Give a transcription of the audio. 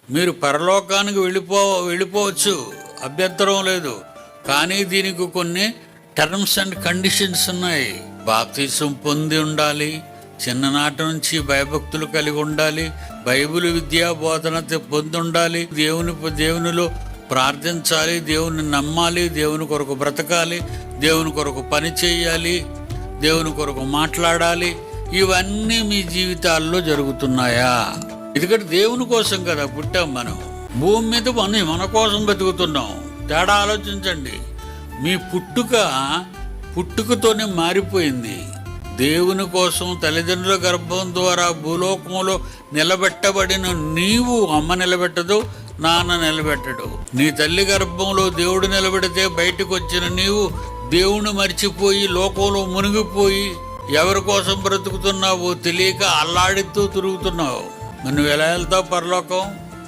మీరు పరలోకానికి వెళ్ళిపోవచ్చు, అభ్యంతరం లేదు. కానీ దీనికి కొన్ని టర్మ్స్ అండ్ కండిషన్స్ ఉన్నాయి. బాప్తిసం పొంది ఉండాలి, చిన్ననాటి నుంచి భయభక్తులు కలిగి ఉండాలి, బైబిల్ విద్యా బోధన పొంది ఉండాలి, దేవునిలో ప్రార్థించాలి, దేవుని నమ్మాలి, దేవుని కొరకు బ్రతకాలి, దేవుని కొరకు పని చేయాలి, దేవుని కొరకు మాట్లాడాలి. ఇవన్నీ మీ జీవితాల్లో జరుగుతున్నాయా? ఎందుకంటే దేవుని కోసం కదా పుట్టాం. మనం భూమి మీద మన కోసం బతుకుతున్నాం. తేడా ఆలోచించండి. మీ పుట్టుకతోనే మారిపోయింది. దేవుని కోసం తల్లిదండ్రుల గర్భం ద్వారా భూలోకంలో నిలబెట్టబడిన నీవు, అమ్మ నిలబెట్టదు, నాన్న నిలబెట్టడు. నీ తల్లి గర్భంలో దేవుడు నిలబెడితే బయటకు వచ్చిన నీవు దేవుని మర్చిపోయి లోకంలో మునిగిపోయి ఎవరి కోసం బ్రతుకుతున్నావో తెలియక అల్లాడితూ తిరుగుతున్నావు. నువ్వు ఎలా వెళ్తావు పరలోకం?